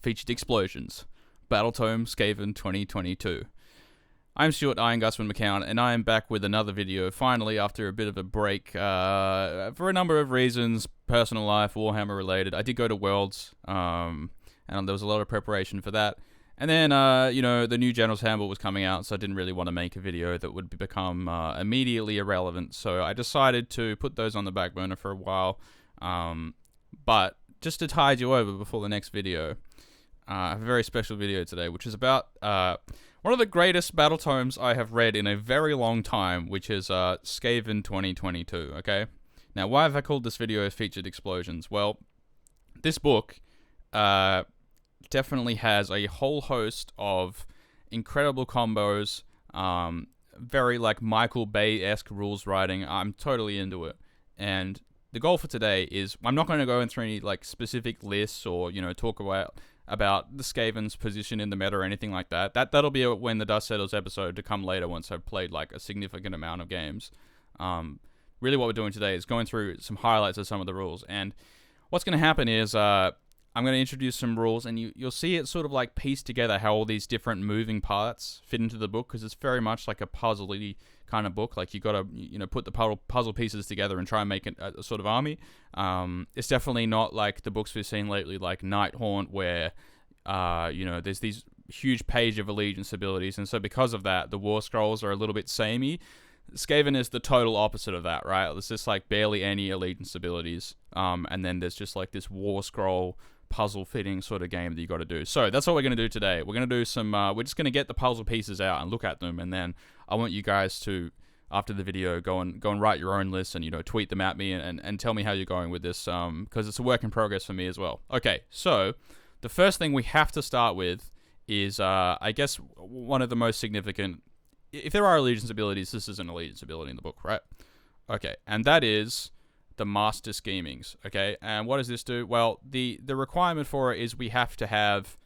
featured explosions. Battletome Skaven 2022. I'm Stuart Irongusman McCown, and I am back with another video, finally, after a bit of a break, for a number of reasons, personal life, Warhammer related. I did go to Worlds, and there was a lot of preparation for that. And then, the new General's Handbook was coming out, so I didn't really want to make a video that would become immediately irrelevant. So I decided to put those on the back burner for a while. But just to tide you over before the next video, I have a very special video today, which is about one of the greatest Battletomes I have read in a very long time, which is Skaven 2022, okay? Now, why have I called this video Featured Explosions? Well, this book definitely has a whole host of incredible combos, very like Michael Bay-esque rules writing. I'm totally into it. And the goal for today is, I'm not going to go into any like specific lists or, talk about the Skaven's position in the meta or anything like that. That'll be when the Dust Settles episode to come later once I've played like a significant amount of games. Really what we're doing today is going through some highlights of some of the rules. And what's going to happen is I'm going to introduce some rules, and you'll see it sort of like piece together how all these different moving parts fit into the book, because it's very much like a puzzly kind of book. Like you got to put the puzzle pieces together and try and make a sort of army. It's definitely not like the books we've seen lately, like Nighthaunt, where there's these huge page of allegiance abilities, and so because of that, the war scrolls are a little bit samey. Skaven is the total opposite of that, right? There's just like barely any allegiance abilities, and then there's just like this war scroll puzzle fitting sort of game that you got to do. So that's what we're going to do today. We're going to do some we're just going to get the puzzle pieces out and look at them, and then I want you guys to, after the video, go and write your own lists and tweet them at me and tell me how you're going with this, because it's a work in progress for me as well. Okay, so the first thing we have to start with is I guess one of the most significant, if there are allegiance abilities, this is an allegiance ability in the book, right? Okay, and that is the Master Schemings, okay? And what does this do? Well, the requirement for it is we have to have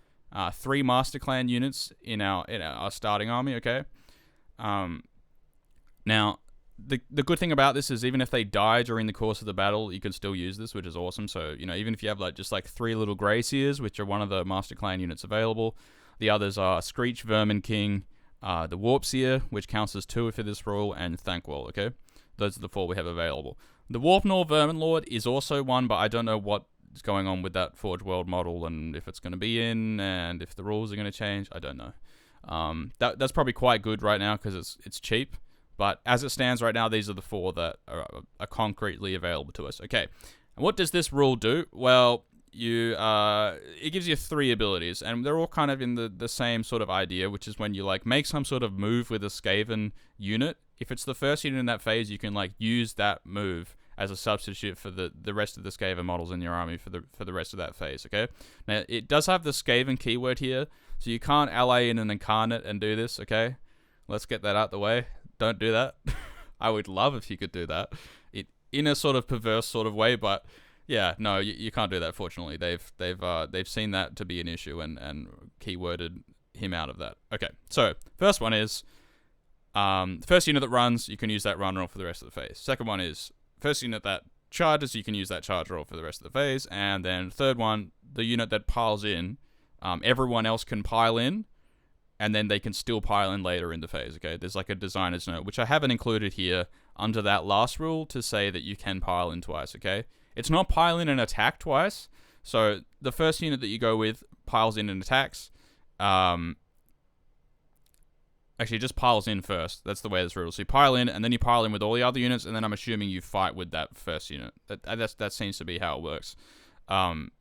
3 Master Clan units in our starting army, okay? Now, the good thing about this is even if they die during the course of the battle, you can still use this, which is awesome. So, even if you have just 3 little Greyseers, which are one of the Master Clan units available, the others are Screech, Vermin King, the Warpseer, which counts as 2 for this rule, and Thunkwall, okay? Those are the 4 we have available. The Warpnor Vermin Lord is also one, but I don't know what's going on with that Forge World model, and if it's going to be in, and if the rules are going to change, I don't know. That's probably quite good right now, because it's cheap, but as it stands right now, these are the 4 that are concretely available to us. Okay, and what does this rule do? Well, it gives you 3 abilities, and they're all kind of in the same sort of idea, which is when you make some sort of move with a Skaven unit. If it's the first unit in that phase, you can use that move as a substitute for the rest of the Skaven models in your army for the rest of that phase, okay? Now, it does have the Skaven keyword here, so you can't ally in an incarnate and do this, okay? Let's get that out the way. Don't do that. I would love if you could do that. In a sort of perverse sort of way, but yeah, no, you can't do that, fortunately. They've seen that to be an issue and keyworded him out of that. Okay, so first one is the first unit that runs, you can use that run roll for the rest of the phase. Second one is first unit that charges, you can use that charge roll for the rest of the phase. And then third one, the unit that piles in, everyone else can pile in, and then they can still pile in later in the phase, okay? There's a designer's note, which I haven't included here under that last rule to say that you can pile in twice, okay? It's not pile in and attack twice. So the first unit that you go with piles in and attacks. Actually, it just piles in first. That's the way this rule is. So you pile in, and then you pile in with all the other units, and then I'm assuming you fight with that first unit. That seems to be how it works. And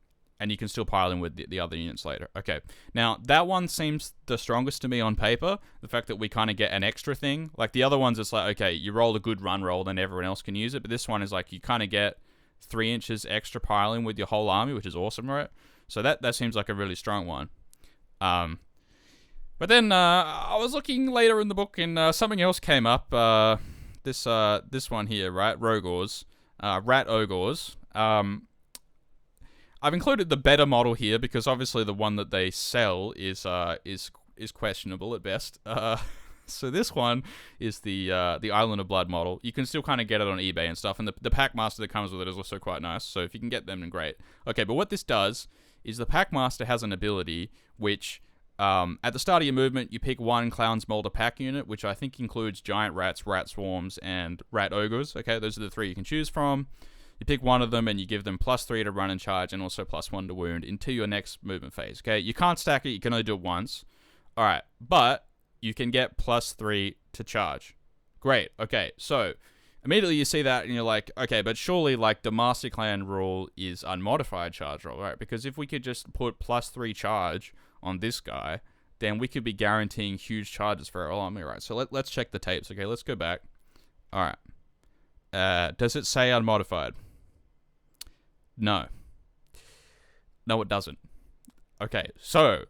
you can still pile in with the other units later. Okay. Now, that one seems the strongest to me on paper. The fact that we kind of get an extra thing. Like, the other ones, it's okay, you roll a good run roll, then everyone else can use it. But this one is you kind of get 3 inches extra piling with your whole army, which is awesome, right? So that seems like a really strong one. But then I was looking later in the book, and something else came up. This one here, right? Rogors, Rat Ogres. I've included the better model here because obviously the one that they sell is questionable at best. So this one is the Island of Blood model. You can still kind of get it on eBay and stuff, and the Packmaster that comes with it is also quite nice. So if you can get them, then great. Okay, but what this does is the Packmaster has an ability which, at the start of your movement, you pick one Clown's Molder pack unit, which I think includes giant rats, rat swarms, and rat ogres. Okay, those are the 3 you can choose from. You pick one of them and you give them +3 to run and charge and also +1 to wound into your next movement phase. Okay, you can't stack it, you can only do it once. Alright, but you can get +3 to charge. Great, okay, so immediately you see that and you're like, okay, but surely like the Master Clan rule is unmodified charge roll, right? Because if we could just put +3 charge on this guy, then we could be guaranteeing huge charges for our army, right? So let's check the tapes, okay? Let's go back. Alright. Does it say unmodified? No. No, it doesn't. Okay, so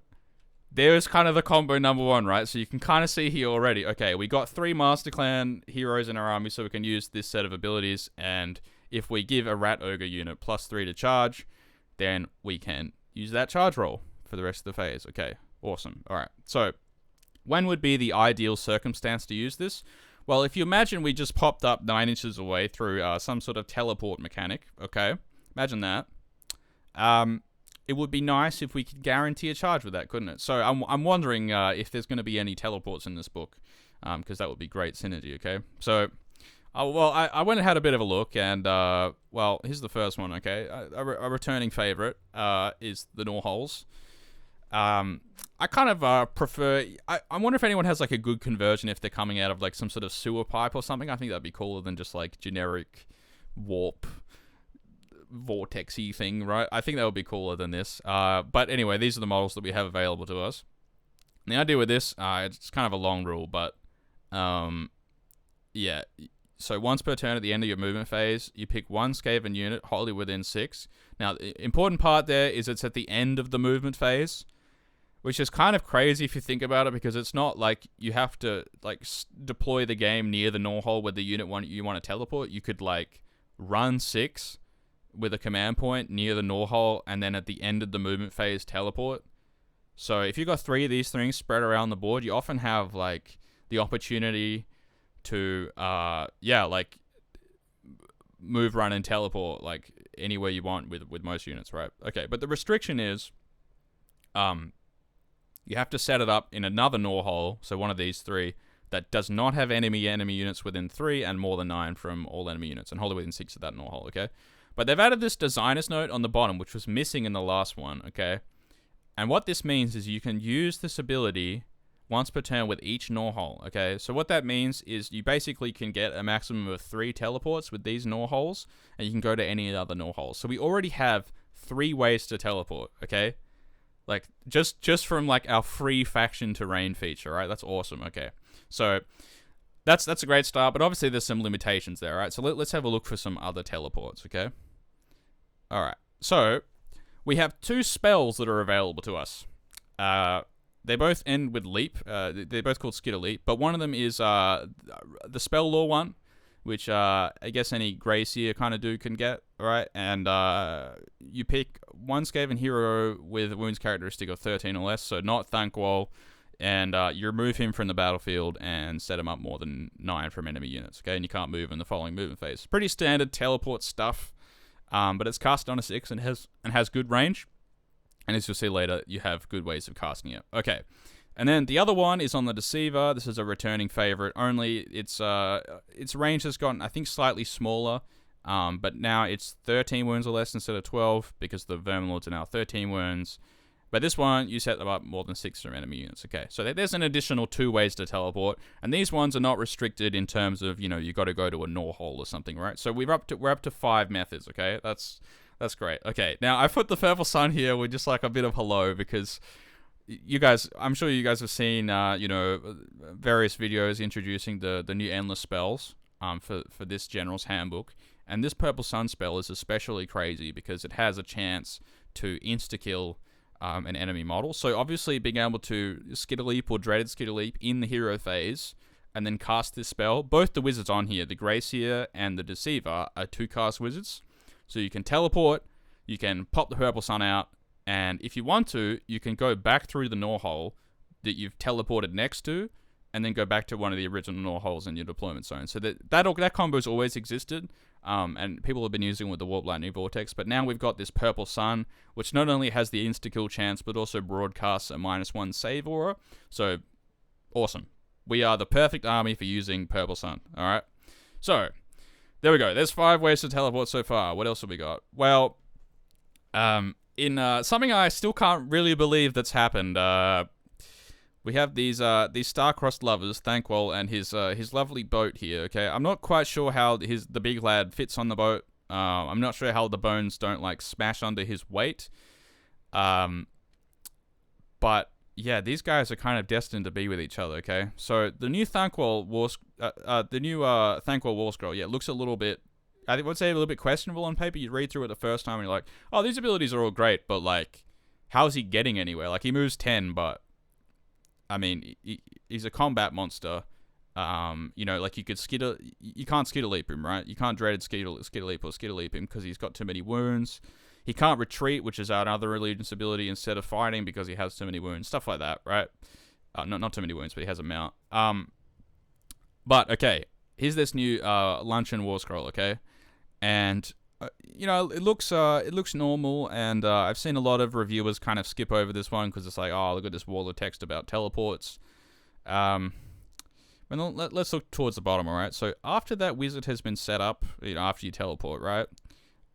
there's kind of the combo number 1, right? So you can kind of see here already. Okay, we got 3 Master Clan heroes in our army, so we can use this set of abilities. And if we give a Rat Ogre unit +3 to charge, then we can use that charge roll for the rest of the phase. Okay, awesome. All right, so when would be the ideal circumstance to use this? Well, if you imagine we just popped up 9 inches away through some sort of teleport mechanic, okay? Imagine that. It would be nice if we could guarantee a charge with that, couldn't it? So I'm wondering if there's going to be any teleports in this book, because that would be great synergy, okay? So, I went and had a bit of a look, and, well, here's the first one, okay? A returning favorite is the Norholes. I kind of prefer... I wonder if anyone has, like, a good conversion if they're coming out of, like, some sort of sewer pipe or something. I think that'd be cooler than just, like, generic warp vortexy thing, right? I think that would be cooler than this. But anyway, these are the models that we have available to us. And the idea with this, it's kind of a long rule, but yeah. So once per turn at the end of your movement phase, you pick one Skaven unit wholly within 6. Now, the important part there is it's at the end of the movement phase, which is kind of crazy if you think about it, because it's not like you have to like deploy the game near the Norhole where the unit you want to teleport. You could like run 6 with a command point near the Norhole, and then at the end of the movement phase teleport. So if you've got 3 of these things spread around the board, you often have like the opportunity to like move, run, and teleport like anywhere you want with most units, right? Okay, but the restriction is you have to set it up in another Norhole, so one of these 3 that does not have enemy units within 3 and more than 9 from all enemy units, and wholly within 6 of that Norhole, okay? But they've added this designer's note on the bottom, which was missing in the last one, okay? And what this means is you can use this ability once per turn with each Norhole, okay? So what that means is you basically can get a maximum of 3 teleports with these Norholes, and you can go to any other Norholes. So we already have 3 ways to teleport, okay? Like, just from, like, our free faction terrain feature, right? That's awesome, okay? So that's a great start, but obviously there's some limitations there, right? So let's have a look for some other teleports, okay? Alright, so we have 2 spells that are available to us. They both end with leap. They're both called Skitter Leap, but one of them is the spell law one, which I guess any Grey Seer kind of dude can get, right? And you pick one Skaven hero with a wounds characteristic of 13 or less, so not Thunkwall, and you remove him from the battlefield and set him up more than 9 from enemy units, okay? And you can't move in the following movement phase. Pretty standard teleport stuff, but it's cast on a 6 and has good range. And as you'll see later, you have good ways of casting it. Okay. And then the other one is on the Deceiver. This is a returning favorite. Only its range has gotten, I think, slightly smaller. But now it's 13 wounds or less instead of 12 because the Verminlords are now 13 wounds. But this one, you set them up more than 6 from enemy units. Okay, so there's an additional 2 ways to teleport. And these ones are not restricted in terms of, you got to go to a Norhole or something, right? So we're up to 5 methods, okay? That's great. Okay, now I put the Purple Sun here with just like a bit of hello because you guys, I'm sure you guys have seen, various videos introducing the new endless spells for this General's Handbook. And this Purple Sun spell is especially crazy because it has a chance to insta-kill an enemy model. So obviously being able to Skitter Leap or Dreaded Skitter Leap in the hero phase and then cast this spell, both the wizards on here, the Grey Seer and the Deceiver, are 2-cast wizards. So you can teleport, you can pop the Purple Sun out, and if you want to, you can go back through the Norhole that you've teleported next to, and then go back to one of the original Norholes in your deployment zone. So that combo's always existed, and people have been using it with the Warp Lightning Vortex, but now we've got this Purple Sun, which not only has the insta-kill chance, but also broadcasts a -1 save aura. So, awesome. We are the perfect army for using Purple Sun, alright? So, there we go. There's 5 ways to teleport so far. What else have we got? Well, in something I still can't really believe that's happened, we have these star-crossed lovers, Thunkwall, and his lovely boat here, okay? I'm not quite sure how the big lad fits on the boat. I'm not sure how the bones don't, like, smash under his weight. But, yeah, these guys are kind of destined to be with each other, okay? So, the new Thunkwall War Scroll, yeah, looks a little bit, I would say a little bit questionable on paper. You read through it the first time and you're like, oh, these abilities are all great, but, like, how's he getting anywhere? Like, he moves 10, but I mean, he's a combat monster. You know, like you can't Skitter Leap him, right? You can't dreaded Skitter Leap or Skitter Leap him because he's got too many wounds. He can't retreat, which is another allegiance ability, instead of fighting because he has too many wounds. Stuff like that, right? Not too many wounds, but he has a mount. But okay, here's this new Luncheon War Scroll, okay? And you know, it looks normal, and I've seen a lot of reviewers kind of skip over this one because it's like, oh, look at this wall of text about teleports. But let's look towards the bottom, all right? So after that wizard has been set up, you know, after you teleport, right,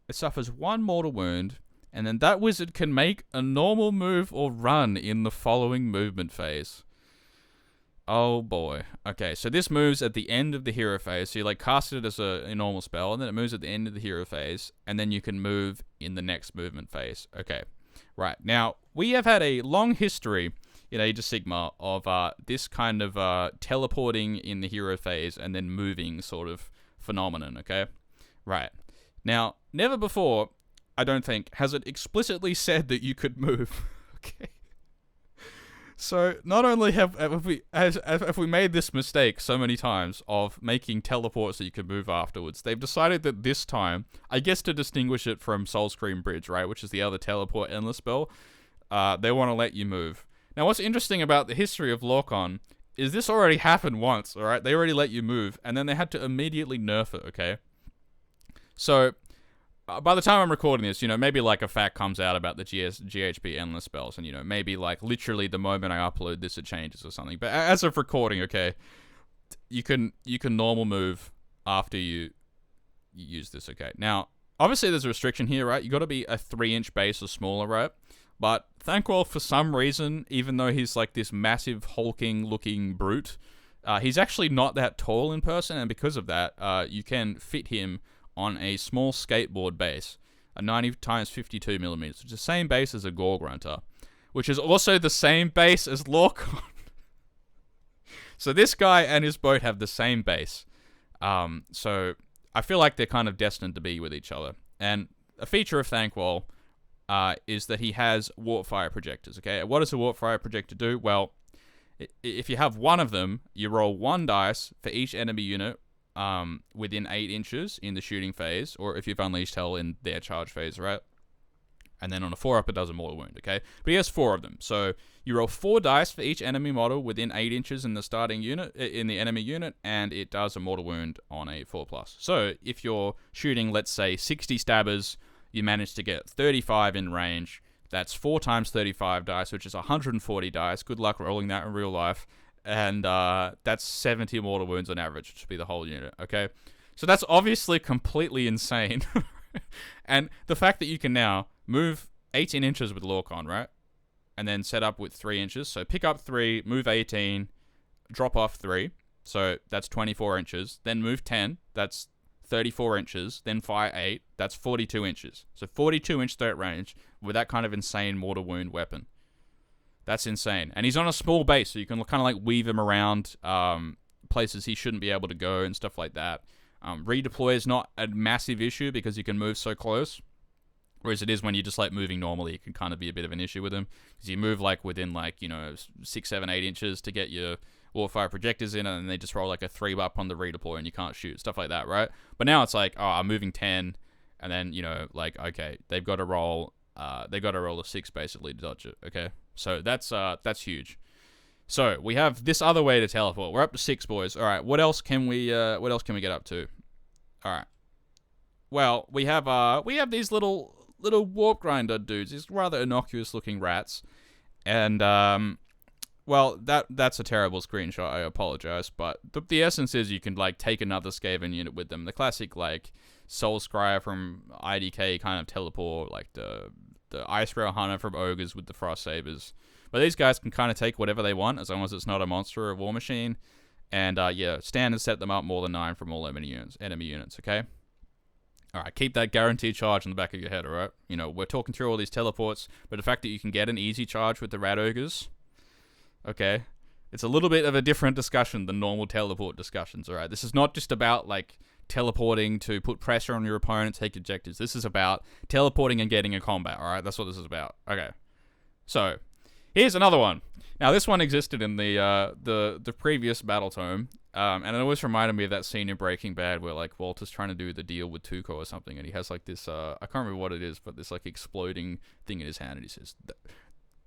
it suffers 1 mortal wound, and then that wizard can make a normal move or run in the following movement phase. Oh boy. Okay, so this moves at the end of the hero phase. So you like cast it as a normal spell, and then it moves at the end of the hero phase, and then you can move in the next movement phase. Okay, right. Now, we have had a long history in Age of Sigmar of this kind of teleporting in the hero phase and then moving sort of phenomenon, okay? Right. Now, never before, I don't think, has it explicitly said that you could move. Okay. So, not only have we made this mistake so many times of making teleports so you can move afterwards, they've decided that this time, I guess to distinguish it from Soulscream Bridge, right, which is the other teleport endless spell, they want to let you move. Now, what's interesting about the history of Lorcon is this already happened once, alright? They already let you move, and then they had to immediately nerf it, okay? So, by the time I'm recording this, you know, maybe like a fact comes out about the GHB endless spells, and, you know, maybe like literally the moment I upload this, it changes or something. But as of recording, okay, you can normal move after you use this, okay? Now, obviously there's a restriction here, right? You got to be a 3-inch base or smaller, right? But Thunkwall, for some reason, even though he's like this massive hulking-looking brute, he's actually not that tall in person, and because of that, you can fit him on a small skateboard base, a 90 times 52 millimeters, which is the same base as a Gorgrunter, which is also the same base as Lorcon. So this guy and his boat have the same base. So I feel like they're kind of destined to be with each other. And a feature of Thunkwall is that he has warp fire projectors, okay? What does a warp fire projector do? Well, if you have one of them, you roll 1 dice for each enemy unit within 8 inches in the shooting phase, or if you've unleashed hell in their charge phase, right? And then on a 4-up, it does a mortal wound, okay? But he has 4 of them. So you roll 4 dice for each enemy model within 8 inches in the starting unit, in the enemy unit, and it does a mortal wound on a 4+. So if you're shooting, let's say, 60 stabbers, you manage to get 35 in range. That's 4 times 35 dice, which is 140 dice. Good luck rolling that in real life. And that's 70 mortal wounds on average, which would be the whole unit, okay? So that's obviously completely insane. And the fact that you can now move 18 inches with Lorcon, right? And then set up with 3 inches. So pick up 3, move 18, drop off 3. So that's 24 inches. Then move 10, that's 34 inches. Then fire 8, that's 42 inches. So 42-inch threat range with that kind of insane mortal wound weapon. That's insane. And he's on a small base, so you can kind of like weave him around places he shouldn't be able to go and stuff like that. Redeploy is not a massive issue because you can move so close. Whereas it is when you're just like moving normally, it can kind of be a bit of an issue with him. Because you move like within like, you know, 6, 7, 8 inches to get your warfire projectors in, and they just roll like a 3-up on the redeploy and you can't shoot. Stuff like that, right? But now it's like, oh, I'm moving 10, and then, you know, like, okay, they've got to roll a 6 basically to dodge it, okay? So that's huge. So we have this other way to teleport. We're up to 6, boys. All right, what else can we get up to? All right. Well, we have these little warp grinder dudes. These rather innocuous looking rats, and well, that's a terrible screenshot. I apologize, but the essence is you can like take another Skaven unit with them. The classic like Soul Scryer from IDK kind of teleport, like the Ice Rail Hunter from Ogres with the Frost Sabers. But these guys can kind of take whatever they want as long as it's not a monster or a war machine. And yeah, stand and set them up more than 9 from all enemy units, okay? Alright, keep that guaranteed charge in the back of your head, alright? You know, we're talking through all these teleports, but the fact that you can get an easy charge with the Rat Ogres, okay, it's a little bit of a different discussion than normal teleport discussions, alright? This is not just about, like, teleporting to put pressure on your opponent, take objectives. This is about teleporting and getting a combat, alright? That's what this is about. Okay. So, here's another one. Now, this one existed in the previous Battletome, and it always reminded me of that scene in Breaking Bad where, like, Walter's trying to do the deal with Tuco or something, and he has, like, this, I can't remember what it is, but this, like, exploding thing in his hand, and he says,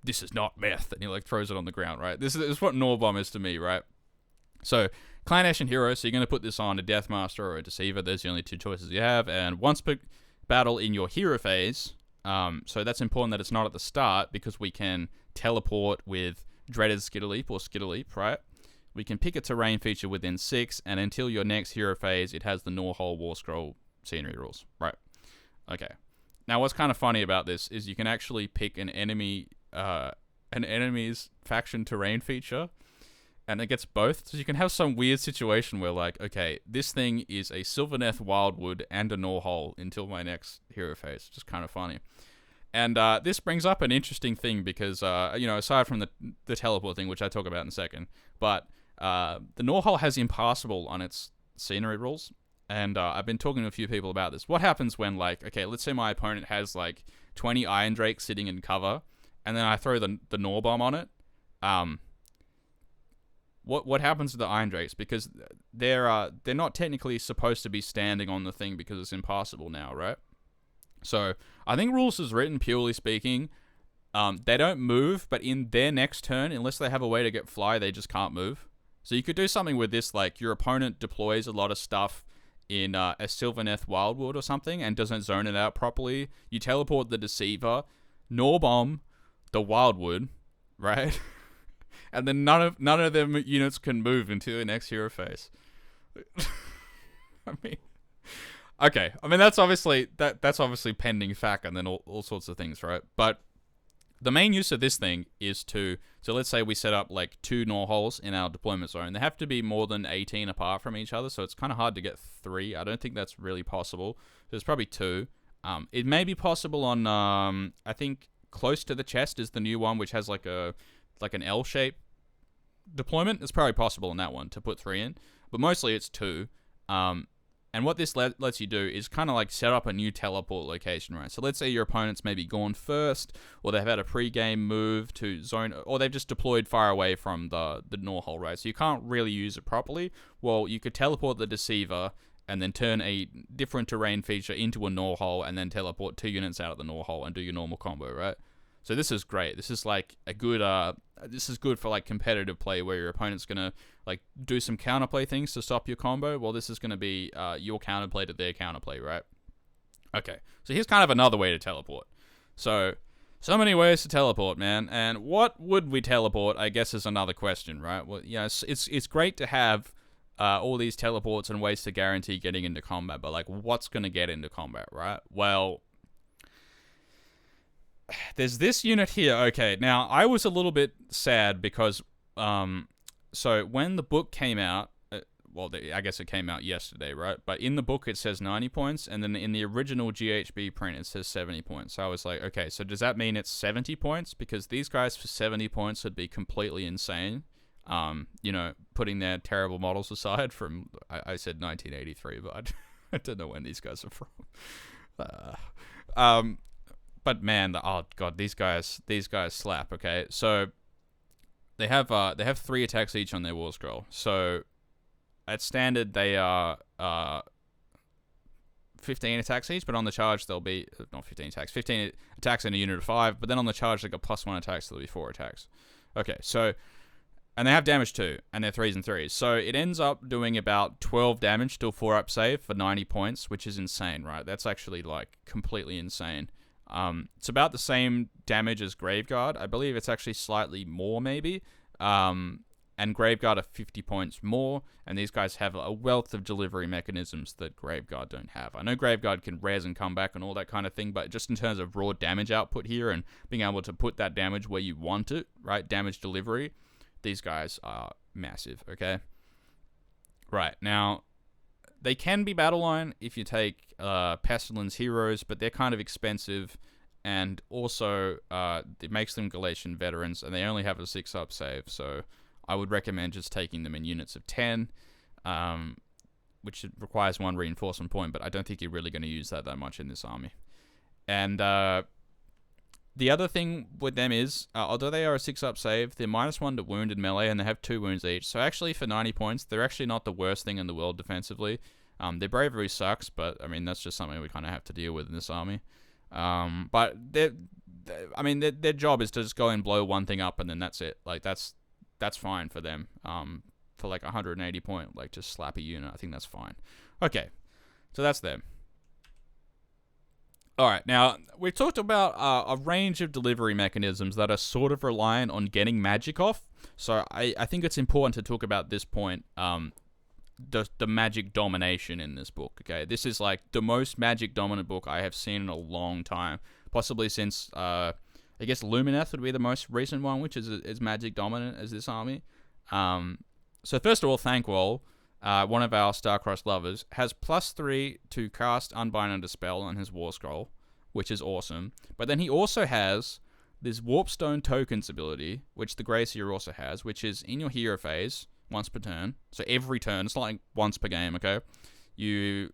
"This is not meth," and he, like, throws it on the ground, right? This is what Norbomb is to me, right? So, Clan Ashen Hero, so you're going to put this on a Deathmaster or a Deceiver. There's the only 2 choices you have, and once per battle in your hero phase, so that's important that it's not at the start, because we can teleport with Dreaded Skitterleap or Skitterleap, right? We can pick a terrain feature within 6, and until your next hero phase, it has the Norhole War Scroll scenery rules, right? Okay. Now, what's kind of funny about this is you can actually pick an enemy's faction terrain feature, and it gets both. So you can have some weird situation where, like, okay, this thing is a Sylvaneth Wildwood and a Norhole until my next hero phase. Just kind of funny. And this brings up an interesting thing because, you know, aside from the teleport thing, which I talk about in a second, but the Norhole has Impassable on its scenery rules, and I've been talking to a few people about this. What happens when, like, okay, let's say my opponent has, like, 20 Iron Drakes sitting in cover, and then I throw the Norbomb on it? What happens to the Iron Drakes? Because they're not technically supposed to be standing on the thing because it's Impassable now, right? So, I think rules is written, purely speaking, they don't move, but in their next turn, unless they have a way to get fly, they just can't move. So you could do something with this, like your opponent deploys a lot of stuff in a Sylvaneth Wildwood or something and doesn't zone it out properly. You teleport the Deceiver, Norbomb the Wildwood, right? And then none of them units can move until the next hero phase. I mean... Okay, I mean that's obviously pending FAQ and then all sorts of things, right? But the main use of this thing is to, so let's say we set up like 2 Norholes in our deployment zone. They have to be more than 18 apart from each other, so it's kind of hard to get 3. I don't think that's really possible. There's probably 2. It may be possible on, I think close to the chest is the new one, which has like an L-shaped deployment. It's probably possible in that one to put 3 in, but mostly it's 2. And what this lets you do is kind of like set up a new teleport location, right? So let's say your opponent's maybe gone first, or they've had a pre-game move to zone, or they've just deployed far away from the Norhole, right? So you can't really use it properly. Well, you could teleport the Deceiver and then turn a different terrain feature into a Norhole and then teleport 2 units out of the Norhole and do your normal combo, right? So this is great. This is like a good, this is good for like competitive play where your opponent's going to like do some counterplay things to stop your combo. Well, this is going to be your counterplay to their counterplay, right? Okay, so here's kind of another way to teleport. So many ways to teleport, man. And what would we teleport, I guess, is another question, right? Well, yeah, it's great to have all these teleports and ways to guarantee getting into combat, but like what's going to get into combat, right? Well... there's this unit here. Okay, now I was a little bit sad because, so when the book came out, well, I guess it came out yesterday, right? But in the book it says 90 points, and then in the original GHB print it says 70 points. So I was like, okay, so does that mean it's 70 points? Because these guys for 70 points would be completely insane. You know, putting their terrible models aside from, I said 1983, but I don't know when these guys are from. But man, oh god, these guys slap. Okay, so they have 3 attacks each on their war scroll. So at standard they are 15 attacks each, but on the charge they'll be not 15 attacks, 15 attacks in a unit of 5. But then on the charge they got +1 attacks, so there'll be 4 attacks. Okay, so And they have damage too, and they're 3s and 3s. So it ends up doing about 12 damage, still 4-up save for 90 points, which is insane, right? That's actually, like, completely insane. It's about the same damage as Graveguard. I believe it's actually slightly more, maybe. And Graveguard are 50 points more, and these guys have a wealth of delivery mechanisms that Graveguard don't have. I know Graveguard can res and come back and all that kind of thing, but just in terms of raw damage output here and being able to put that damage where you want it, right? Damage delivery. These guys are massive, okay? Right, now, they can be battle line if you take Pestilence heroes, but they're kind of expensive, and also it makes them Galatian veterans, and they only have a 6-up save, so I would recommend just taking them in units of 10, which requires 1 reinforcement point, but I don't think you're really going to use that much in this army. And the other thing with them is, although they are a 6-up save, they're -1 to wound and melee, and they have 2 wounds each. So actually, for 90 points, they're actually not the worst thing in the world defensively. Their bravery sucks, but I mean that's just something we kind of have to deal with in this army. But their job is to just go and blow one thing up, and then that's it. Like that's fine for them. For like 180 point, like just slap a unit. I think that's fine. Okay, so that's them. Alright, now, we've talked about a range of delivery mechanisms that are sort of reliant on getting magic off, so I think it's important to talk about this point, the magic domination in this book, okay? This is like the most magic dominant book I have seen in a long time, possibly since, I guess Lumineth would be the most recent one, which is as magic dominant as this army. So first of all, Thunkwall, one of our Star-Crossed lovers, has +3 to cast Unbind and Dispel on his War Scroll, which is awesome. But then he also has this Warpstone Tokens ability, which the Gracier also has, which is in your hero phase, once per turn. So every turn, it's not like once per game, okay? You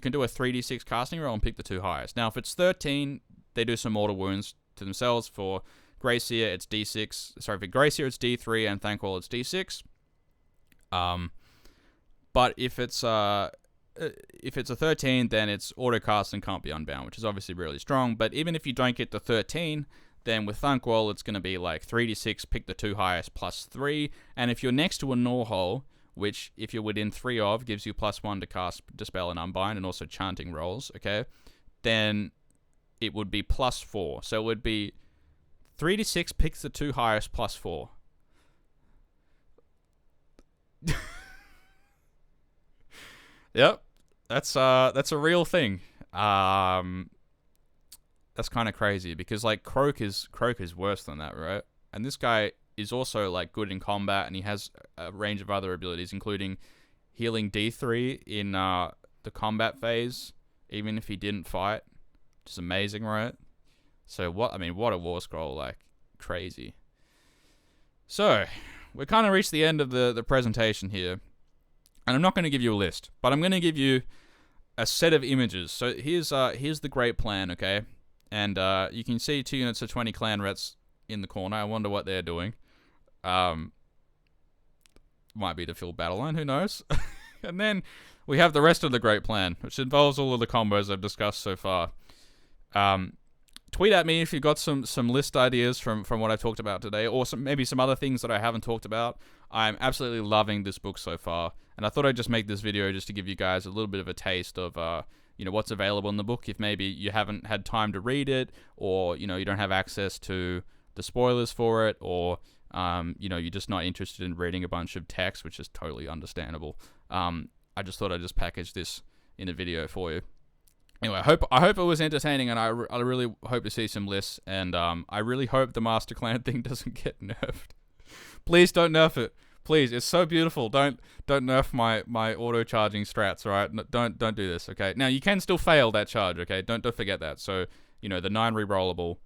can do a 3d6 casting roll and pick the 2 highest. Now, if it's 13, they do some mortal wounds to themselves. For Gracier, it's D6. Sorry, for Gracier, it's D3, and Thunkwall, it's D6. But if it's a 13, then it's autocast and can't be unbound, which is obviously really strong. But even if you don't get the 13, then with Thunkwall, it's going to be like 3d6, pick the 2 highest, +3. And if you're next to a Norhole, which if you're within 3 of, gives you +1 to cast Dispel and Unbind, and also chanting rolls, okay? Then it would be +4. So it would be 3d6, picks the 2 highest, +4. Yep, that's a real thing. That's kind of crazy because like Croak is worse than that, right? And this guy is also like good in combat, and he has a range of other abilities, including healing D3 in the combat phase, even if he didn't fight, which is amazing, right? So what a War Scroll, like crazy. So we kind of reached the end of the presentation here. And I'm not going to give you a list, but I'm going to give you a set of images. So here's the great plan, okay? And you can see 2 units of 20 clan rats in the corner. I wonder what they're doing. Might be to fill battle line, who knows? And then we have the rest of the great plan, which involves all of the combos I've discussed so far. Tweet at me if you've got some list ideas from what I've talked about today, or maybe some other things that I haven't talked about. I'm absolutely loving this book so far, and I thought I'd just make this video just to give you guys a little bit of a taste of what's available in the book. If maybe you haven't had time to read it, or you don't have access to the spoilers for it, or you're just not interested in reading a bunch of text, which is totally understandable. I just thought I'd just package this in a video for you. Anyway, I hope it was entertaining, and I really hope to see some lists, and I really hope the Master Clan thing doesn't get nerfed. Please don't nerf it. Please, it's so beautiful. Don't nerf my auto charging strats, right? Don't do this, okay? Now you can still fail that charge, okay? Don't forget that. So the 9 rerollable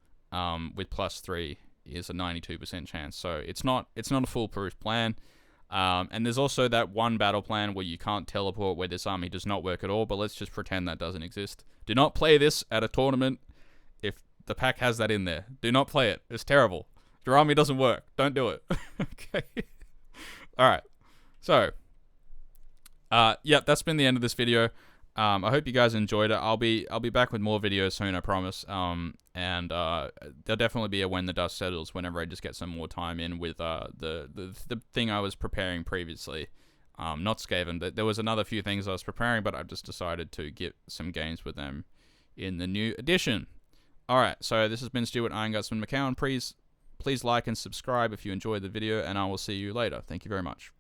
with +3 is a 92% chance. So it's not a foolproof plan. And there's also that one battle plan where you can't teleport, where this army does not work at all, but let's just pretend that doesn't exist. Do not play this at a tournament if the pack has that in there. Do not play it. It's terrible. Your army doesn't work. Don't do it. Okay. Alright. So, that's been the end of this video. I hope you guys enjoyed it. I'll be back with more videos soon, I promise. And there'll definitely be a when the dust settles, whenever I just get some more time in with the thing I was preparing previously. Not Skaven. There was another few things I was preparing, but I've just decided to get some games with them in the new edition. Alright, so this has been Stuart Irongutsman McCowan. Please like and subscribe if you enjoyed the video, and I will see you later. Thank you very much.